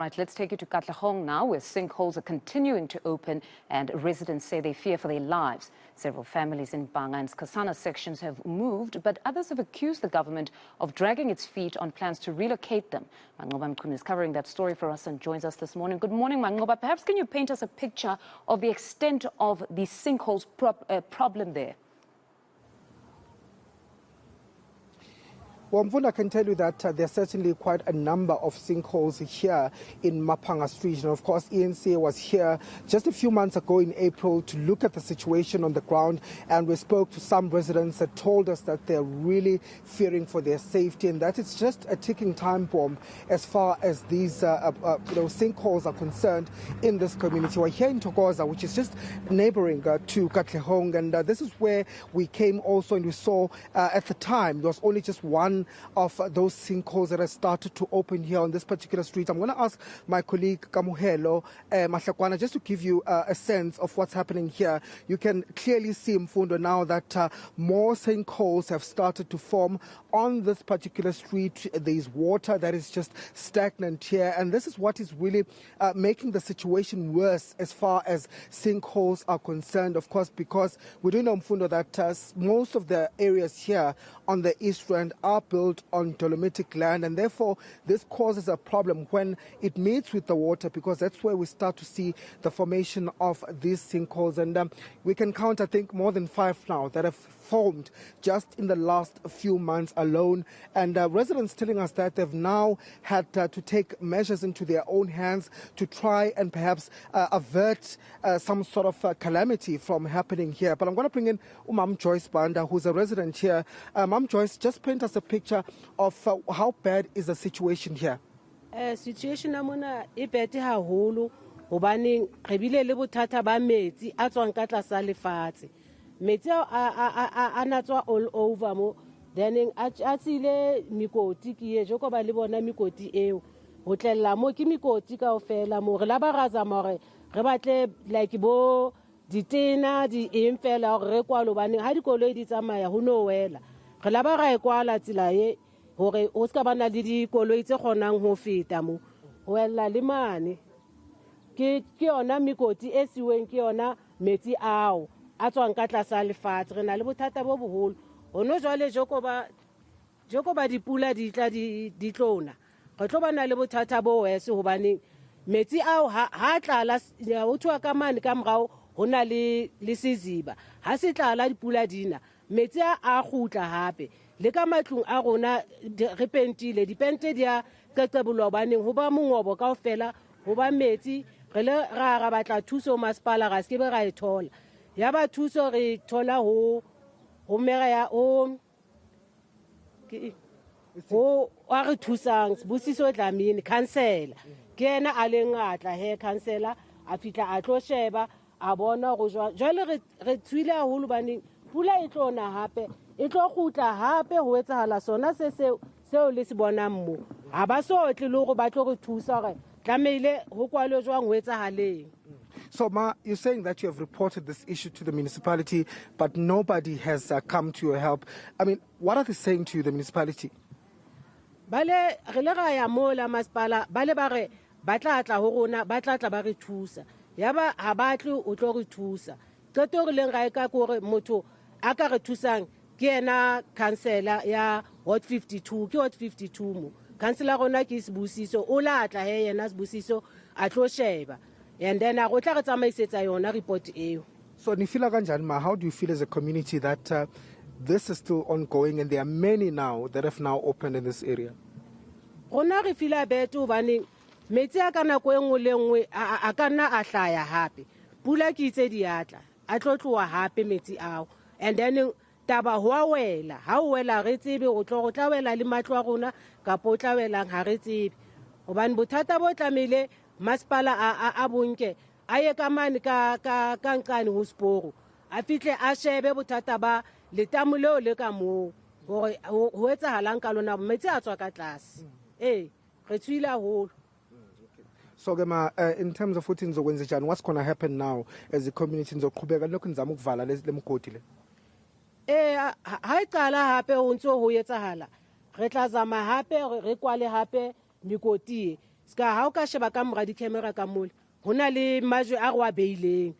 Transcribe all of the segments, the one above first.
Right, let's take you to Katlehong now, where sinkholes are continuing to open and residents say they fear for their lives. Several families in Banga and Skasana sections have moved, but others have accused the government of dragging its feet on plans to relocate them. Manqoba Mchunu is covering that story for us and joins us this morning. Good morning, Manqoba. Perhaps can you paint us a picture of the extent of the sinkholes problem there? Well, Mfunda, I can tell you that there's certainly quite a number of sinkholes here in Mapanga Street. And of course, eNCA was here just a few months ago in April to look at the situation on the ground. And we spoke to some residents that told us that they're really fearing for their safety and that it's just a ticking time bomb as far as these sinkholes are concerned in this community. We're here in Thokoza, which is just neighboring to Katlehong. And this is where we came also and we saw at the time there was only just one of those sinkholes that have started to open here on this particular street. I'm going to ask my colleague Kamuhelo Mahlakwana just to give you a sense of what's happening here. You can clearly see, Mfundo, now that more sinkholes have started to form on this particular street. There's water that is just stagnant here, and this is what is really making the situation worse as far as sinkholes are concerned, of course, because we do know, Mfundo, that most of the areas here on the East Rand are built on dolomitic land, and therefore this causes a problem when it meets with the water, because that's where we start to see the formation of these sinkholes. And we can count, I think, more than 5 now that have formed just in the last few months alone. And residents telling us that they've now had to take measures into their own hands to try and perhaps avert some sort of calamity from happening here. But I'm going to bring in Umam Joyce Banda, who's a resident here. Ma'am Joyce, just paint us a picture of how bad is the situation here. Situation amona e bete haholo hobane re bile le bothata ba metsi a tswang ka tlasa lefatshe. Metsi a natswa all over mo, then a tsile mikoti ke je ko ba le bona mikoti eo ho tlella mo ke mikoti kaofela mo re la ba raza more re batle like bo ditena di emfela re kwalo bane ha dikoloi di tsamaya ho no wela re la ba ra e kwala tsela e hore o ska bana le dikoloi tse kgonang ho feta mo wela le mane ke yona mikoti e siweng ke yona metsi ao a tswang ka tlasa lefatshe. Re na le bothata bo boholo ho no jwale joko ba dipula di tla di tlona re tlo bana le bothata bo wese hobane metsi ao ha tlala o thwa ka mane ka morao ho na le seziba ha se tlala dipula dina metsi a gutla hape le ka matlong a rona re pentile dipente dia qeqebulwa baneng ho ba mongobo kaofela ho ba metsi re le ra batla thuso masepala ga se be ra e thola ya ba thuso re thola ho mera ya o a re thusang Busiso Dlamini councillor ke ena a le ngatla he councillor a fitla a tlo sheba a bona go jwale re tswile haholo baneng pula e tlona hape e tlo gutla hape ho etsahala sona seo le se bonang mo ha ba so tle le go ba tlo re thusa re tlameile ho kwalo jwang ho etsahaleng. So, Ma, you're saying that you have reported this issue to the municipality, but nobody has come to your help. I mean, what are they saying to you, the municipality? Bale re le ga ya mo la masepala bale ba re ba tla tla ho rona ba tla tla ba re thusa ya ba ha ba tle o tlo re thusa tsoto re leng ga e ka gore motho a ka re thusang ke ena councillor ya Ward 52 ke Ward 52 mo councillor rona ke Busiso o la tla he yena Busiso a tlo sheba and then a go tla re tsamaisetsa yona report eo. So nifila kanjani ma, how do you feel as a community that this is still ongoing and there are many now that have now opened in this area? Rona re fila beto bane metsi a ka nako engwe le engwe a ka nna a hlaya hape pula ke itse diatla a tlotloa hape metsi ao and then taba ho wela ha o wela re tsebe go tla wela le matlo a rona ka potla welang ha re tsebe hobane bothata bo tlamele masepala a bonke a ye ka mane ka nkane ho Sporo a fitle a shebe bothata ba letamo leo le ka moo gore ho etsahalang ka lona metsi a tswa ka tlase re tswile haholo. So, in terms of what's going to happen now as the community in Zoqhubeka lokunzama ukuvala le mgodi le? Ha iqala hape ho ntso ho etsahala re tla zama hape re kwale hape mikoti ska ha o ka sheba ka mora di-camera ka mole ho na le majwe a re wa beileng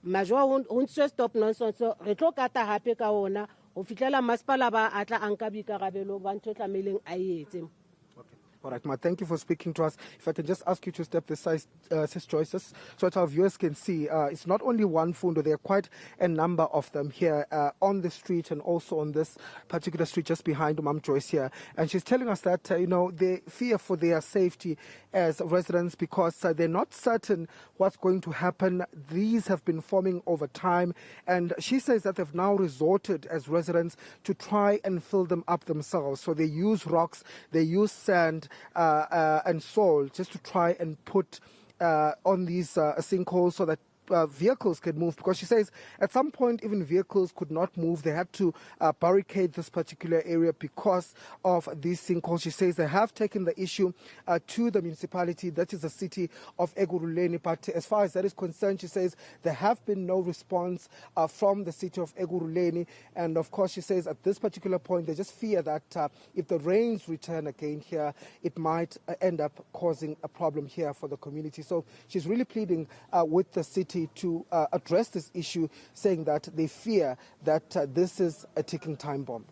majwe ho ntse stop nonsense re tlo kata hape ka ona ho fitlela masipala ba atla anka boikarabelo ba ntho tlameleng a etse. All right, Ma, thank you for speaking to us. If I can just ask you to step this side, Sis Joyces, so that our viewers can see, it's not only one fundo, there are quite a number of them here on the street and also on this particular street just behind Mom Joyce here. And she's telling us that, they fear for their safety as residents because they're not certain what's going to happen. These have been forming over time. And she says that they've now resorted as residents to try and fill them up themselves. So they use rocks, they use sand, and soil just to try and put on these sinkholes so that vehicles can move, because she says at some point even vehicles could not move. They had to barricade this particular area because of these sinkholes. She says they have taken the issue to the municipality, that is the city of Ekurhuleni, but as far as that is concerned, she says there have been no response from the city of Ekurhuleni. And of course she says at this particular point they just fear that if the rains return again here, it might end up causing a problem here for the community. So she's really pleading with the city to address this issue, saying that they fear that this is a ticking time bomb.